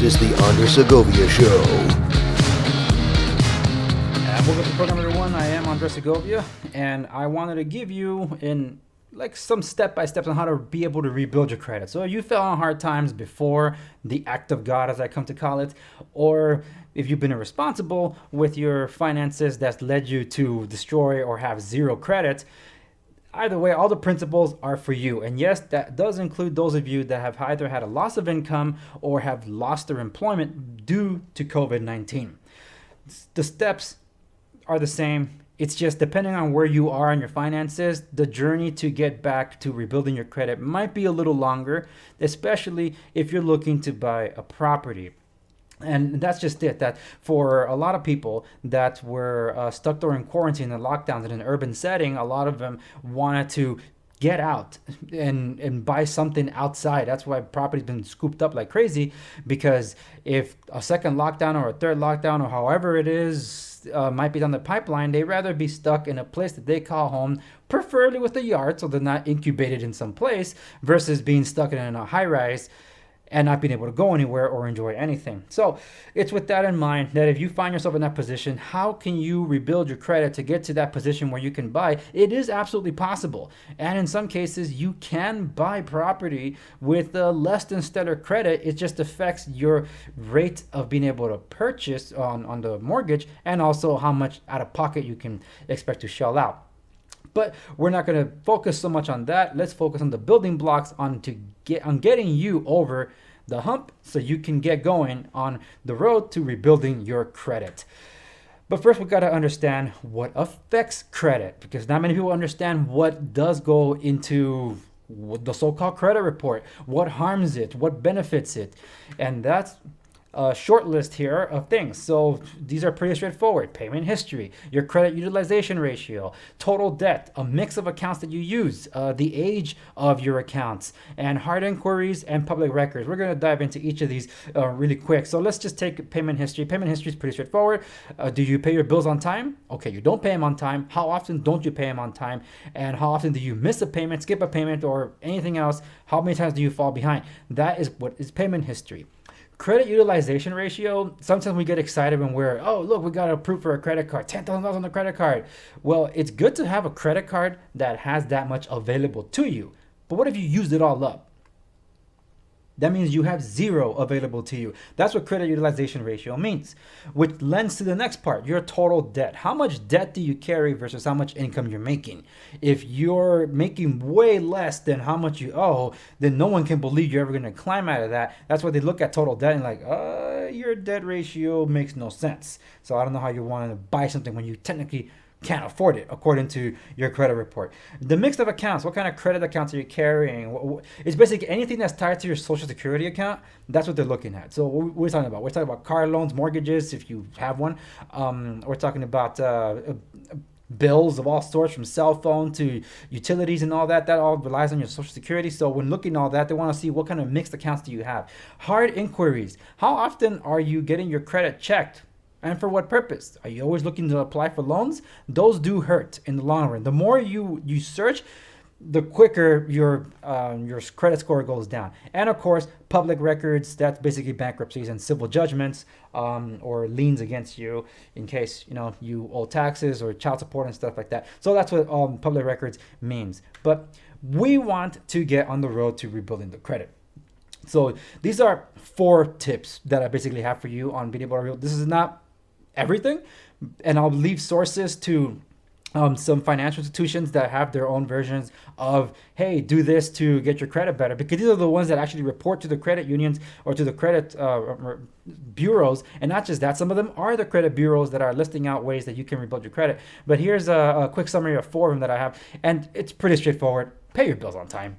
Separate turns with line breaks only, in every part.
is the Andre Segovia Show.
Welcome to program number 1. I am Andre Segovia, and I wanted to give you some step-by-steps on how to be able to rebuild your credit. So if you fell on hard times before the act of God, as I come to call it, or if you've been irresponsible with your finances that's led you to destroy or have zero credit, either way, all the principles are for you. And yes, that does include those of you that have either had a loss of income or have lost their employment due to COVID-19. The steps are the same. It's just depending on where you are in your finances, the journey to get back to rebuilding your credit might be a little longer, especially if you're looking to buy a property. And that's just it, that for a lot of people that were stuck during quarantine and lockdowns in an urban setting, a lot of them wanted to get out and buy something outside. That's why property's been scooped up like crazy, because if a second lockdown or a third lockdown or however it is might be down the pipeline, they'd rather be stuck in a place that they call home, preferably with a yard so they're not incubated in some place, versus being stuck in a high rise and not being able to go anywhere or enjoy anything. So it's with that in mind that if you find yourself in that position, how can you rebuild your credit to get to that position where you can buy? It is absolutely possible. And in some cases, you can buy property with less than stellar credit. It just affects your rate of being able to purchase on the mortgage, and also how much out of pocket you can expect to shell out. But we're not going to focus so much on that. Let's focus on the building blocks on getting you over the hump so you can get going on the road to rebuilding your credit. But first, we've got to understand what affects credit, because not many people understand what does go into the so-called credit report, what harms it, what benefits it. And that's a short list here of things. So these are pretty straightforward. Payment history, your credit utilization ratio, total debt, a mix of accounts that you use, the age of your accounts, and hard inquiries and public records. We're going to dive into each of these really quick. So let's just take payment history. Payment history is pretty straightforward. Do you pay your bills on time? Okay, you don't pay them on time. How often don't you pay them on time? And how often do you miss a payment, skip a payment, or anything else? How many times do you fall behind? That is what is payment history. Credit utilization ratio, sometimes we get excited when we're, oh, look, we got approved for a credit card, $10,000 on the credit card. Well, it's good to have a credit card that has that much available to you. But what if you used it all up? That means you have zero available to you. That's what credit utilization ratio means, which lends to the next part, your total debt. How much debt do you carry versus how much income you're making? If you're making way less than how much you owe, then no one can believe you're ever going to climb out of that. That's why they look at total debt and like, your debt ratio makes no sense. So I don't know how you want to buy something when you technically can't afford it according to your credit report. The mix of accounts, what kind of credit accounts are you carrying? It's basically anything that's tied to your social security account. That's what they're looking at. So what we're talking about, car loans, mortgages, if you have one. We're talking about bills of all sorts, from cell phone to utilities and all that. That all relies on your social security. So when looking at all that, they want to see what kind of mixed accounts do you have. Hard inquiries. How often are you getting your credit checked? And for what purpose? Are you always looking to apply for loans? Those do hurt in the long run. The more you search, the quicker your credit score goes down. And of course, public records, that's basically bankruptcies and civil judgments, or liens against you in case you owe taxes or child support and stuff like that. So that's what public records means. But we want to get on the road to rebuilding the credit. So these are 4 tips that I basically have for you on being able to rebuild. This is not everything, and I'll leave sources to some financial institutions that have their own versions of, hey, do this to get your credit better, because these are the ones that actually report to the credit unions or to the credit bureaus. And not just that, some of them are the credit bureaus that are listing out ways that you can rebuild your credit. But here's a quick summary of 4 of them that I have, and it's pretty straightforward. Pay your bills on time.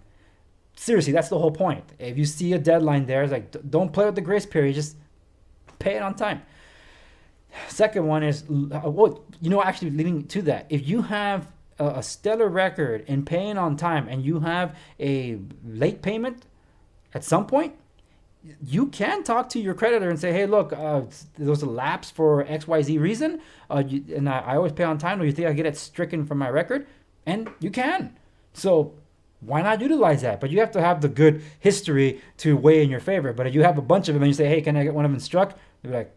Seriously, that's the whole point. If you see a deadline there, it's like, don't play with the grace period, just pay it on time. Second one is, actually leading to that, if you have a stellar record in paying on time and you have a late payment at some point, you can talk to your creditor and say, hey, look, there was a lapse for XYZ reason, and I always pay on time. Do you think I get it stricken from my record? And you can. So Why not utilize that? But you have to have the good history to weigh in your favor. But if you have a bunch of them and you say, hey, can I get one of them struck? They're like,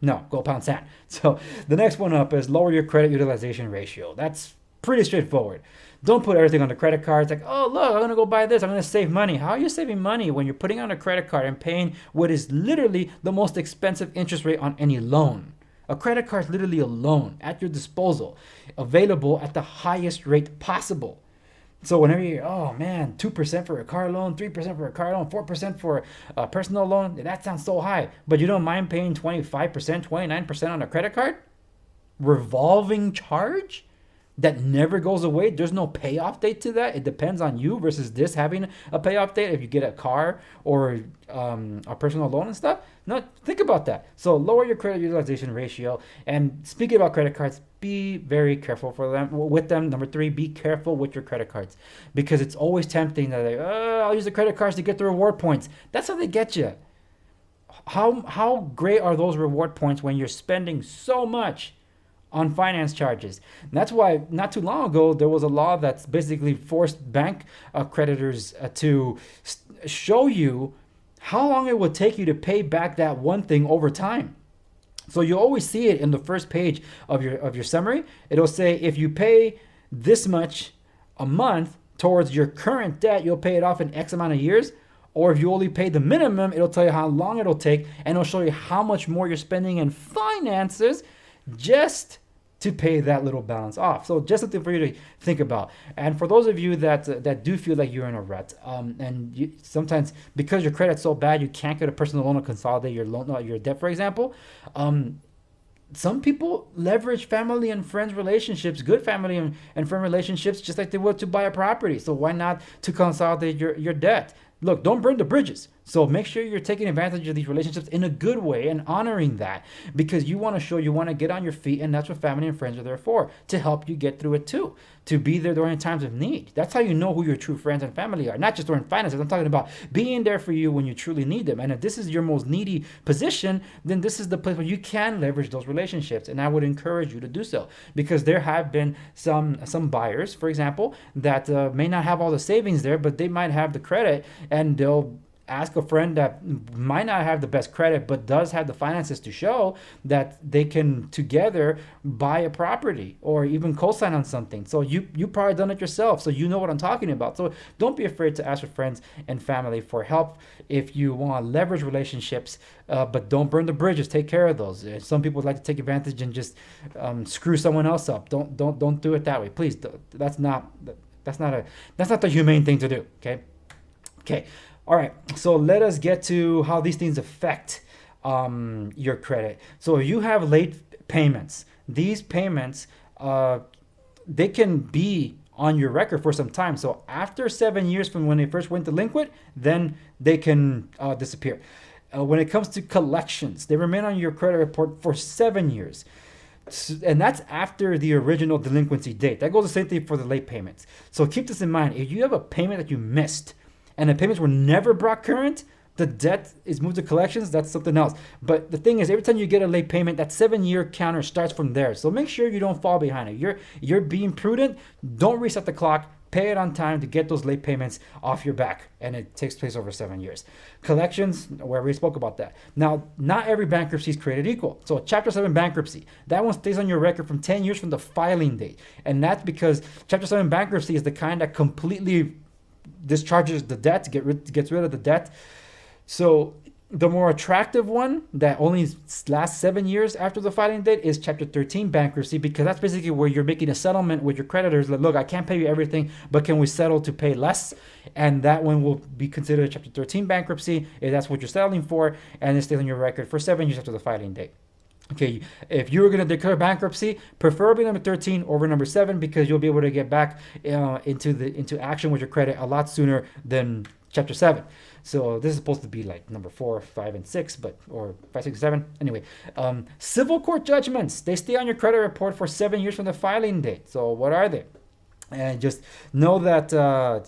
no, go pound sand. So the next one up is lower your credit utilization ratio. That's pretty straightforward. Don't put everything on the credit card. It's like, oh, look, I'm going to go buy this. I'm going to save money. How are you saving money when you're putting on a credit card and paying what is literally the most expensive interest rate on any loan? A credit card is literally a loan at your disposal, available at the highest rate possible. So whenever you're, oh man, 2% for a car loan, 3% for a car loan, 4% for a personal loan, that sounds so high. But you don't mind paying 25%, 29% on a credit card? Revolving charge that never goes away. There's no payoff date to that. It depends on you versus this having a payoff date if you get a car or a personal loan and stuff. No, think about that. So lower your credit utilization ratio. And speaking about credit cards, be very careful with them. Number 3, be careful with your credit cards, because it's always tempting that I'll use the credit cards to get the reward points. That's how they get you. How great are those reward points when you're spending so much on finance charges? And that's why not too long ago there was a law that's basically forced bank creditors to show you how long it would take you to pay back that one thing over time. So you always see it in the first page of your summary. It'll say if you pay this much a month towards your current debt, you'll pay it off in X amount of years. Or if you only pay the minimum, it'll tell you how long it'll take, and it'll show you how much more you're spending in finances just to pay that little balance off. So just something for you to think about. And for those of you that do feel like you're in a rut, and you, sometimes because your credit's so bad you can't get a personal loan to consolidate your debt, for example. Some people leverage family and friends relationships, good family and friend relationships, just like they would to buy a property. So why not to consolidate your debt? Look, don't burn the bridges. So make sure you're taking advantage of these relationships in a good way and honoring that, because you want to show you want to get on your feet, and that's what family and friends are there for, to help you get through it too, to be there during times of need. That's how you know who your true friends and family are, not just during finances. I'm talking about being there for you when you truly need them. And if this is your most needy position, then this is the place where you can leverage those relationships. And I would encourage you to do so, because there have been some buyers, for example, that may not have all the savings there, but they might have the credit, and they'll ask a friend that might not have the best credit but does have the finances to show that they can together buy a property or even co-sign on something. So you probably done it yourself, so you know what I'm talking about. So don't be afraid to ask your friends and family for help if you want to leverage relationships, but don't burn the bridges. Take care of those. Some people like to take advantage and just screw someone else up. Don't do it that way, please. That's not the humane thing to do. Okay. All right, so let us get to how these things affect your credit. So if you have late payments, these payments, they can be on your record for some time. So after 7 years from when they first went delinquent, then they can disappear. When it comes to collections, they remain on your credit report for 7 years. And that's after the original delinquency date. That goes the same thing for the late payments. So keep this in mind. If you have a payment that you missed, and the payments were never brought current, the debt is moved to collections, that's something else. But the thing is, every time you get a late payment, that 7-year counter starts from there. So make sure you don't fall behind it. You're being prudent. Don't reset the clock. Pay it on time to get those late payments off your back. And it takes place over 7 years. Collections, we already spoke about that. Now, not every bankruptcy is created equal. So Chapter 7 bankruptcy, that one stays on your record from 10 years from the filing date. And that's because Chapter 7 bankruptcy is the kind that completely discharges the debt, gets rid of the debt. So the more attractive one that only lasts 7 years after the filing date is Chapter 13 bankruptcy, because that's basically where you're making a settlement with your creditors. Like, look, I can't pay you everything, but can we settle to pay less? And that one will be considered a Chapter 13 bankruptcy if that's what you're settling for, and it stays on your record for 7 years after the filing date. Okay, if you were going to declare bankruptcy, preferably number 13 over number 7, because you'll be able to get back into action with your credit a lot sooner than Chapter 7. So this is supposed to be like number 4, 5, and 6, or 5, 6, 7. Anyway, civil court judgments, they stay on your credit report for 7 years from the filing date. So what are they? And just know that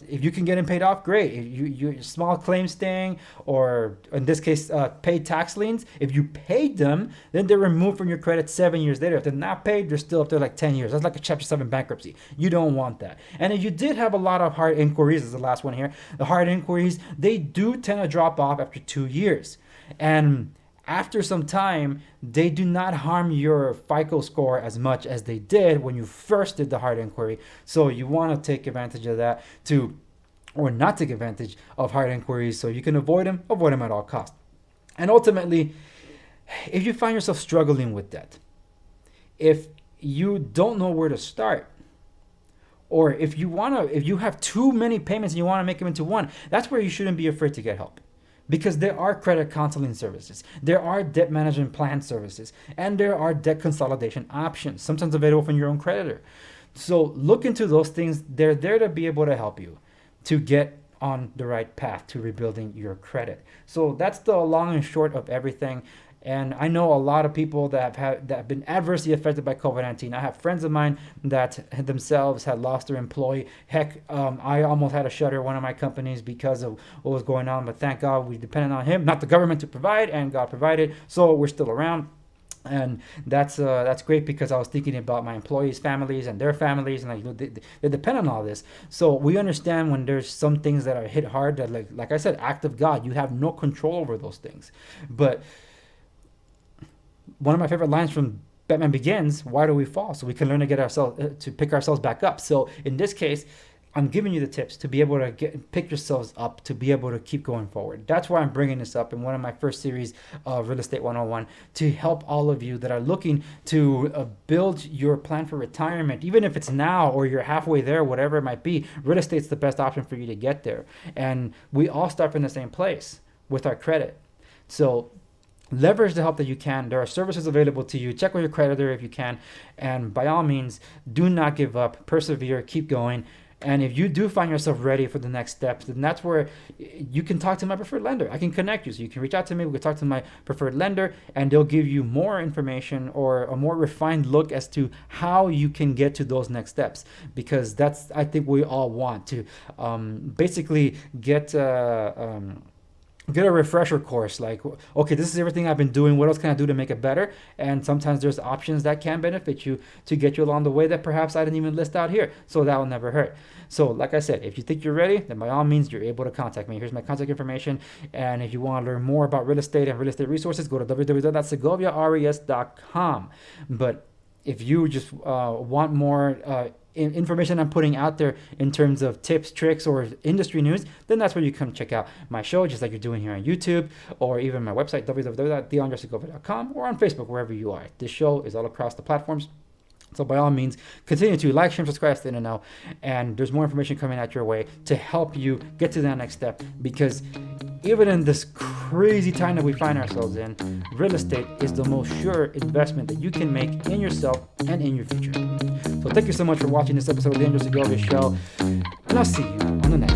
if you can get them paid off, great. If you small claims thing, or in this case, paid tax liens, if you paid them, then they're removed from your credit 7 years later. If they're not paid, they're still up there like 10 years. That's like a Chapter 7 bankruptcy. You don't want that. And if you did have a lot of hard inquiries, this is the last one here, the hard inquiries, they do tend to drop off after 2 years. And after some time, they do not harm your FICO score as much as they did when you first did the hard inquiry. So you want to take advantage of that or not take advantage of hard inquiries so you can avoid them at all costs. And ultimately, if you find yourself struggling with debt, if you don't know where to start, or if you have too many payments and you want to make them into one, that's where you shouldn't be afraid to get help. Because there are credit counseling services, there are debt management plan services, and there are debt consolidation options, sometimes available from your own creditor. So look into those things. They're there to be able to help you to get on the right path to rebuilding your credit. So that's the long and short of everything. And I know a lot of people that have been adversely affected by COVID-19. I have friends of mine that themselves had lost their employee. Heck, I almost had to shutter one of my companies because of what was going on. But thank God we depended on him, not the government, to provide, and God provided. So we're still around. And that's great, because I was thinking about my employees' families and their families, and they depend on all this. So we understand when there's some things that are hit hard, that like I said, act of God, you have no control over those things. But one of my favorite lines from Batman Begins, why do we fall? So we can learn to get ourselves, to pick ourselves back up. So in this case, I'm giving you the tips to be able to pick yourselves up, to be able to keep going forward. That's why I'm bringing this up in one of my first series of Real Estate 101, to help all of you that are looking to build your plan for retirement. Even if it's now or you're halfway there, whatever it might be, real estate's the best option for you to get there. And we all start from the same place with our credit. So leverage the help that you can. There are services available to you. Check with your creditor if you can. And by all means, do not give up. Persevere. Keep going. And if you do find yourself ready for the next steps, then that's where you can talk to my preferred lender. I can connect you. So you can reach out to me. We can talk to my preferred lender, and they'll give you more information or a more refined look as to how you can get to those next steps. Because that's, I think, we all want to basically get a refresher course, like, okay, this is everything I've been doing, what else can I do to make it better? And sometimes there's options that can benefit you to get you along the way that perhaps I didn't even list out here. So that will never hurt. So like I said, if you think you're ready, then by all means, you're able to contact me. Here's my contact information. And if you want to learn more about real estate and real estate resources, go to www.segoviares.com. But if you just want more information I'm putting out there in terms of tips, tricks, or industry news, then that's where you come check out my show, just like you're doing here on YouTube, or even my website, www.theandresegovia.com, or on Facebook, wherever you are. This show is all across the platforms. So by all means, continue to like, share, subscribe, stay in the know. And there's more information coming out your way to help you get to that next step. Because even in this crazy time that we find ourselves in, real estate is the most sure investment that you can make in yourself and in your future. So thank you so much for watching this episode of the Andrew Segovia Show. And I'll see you on the next one.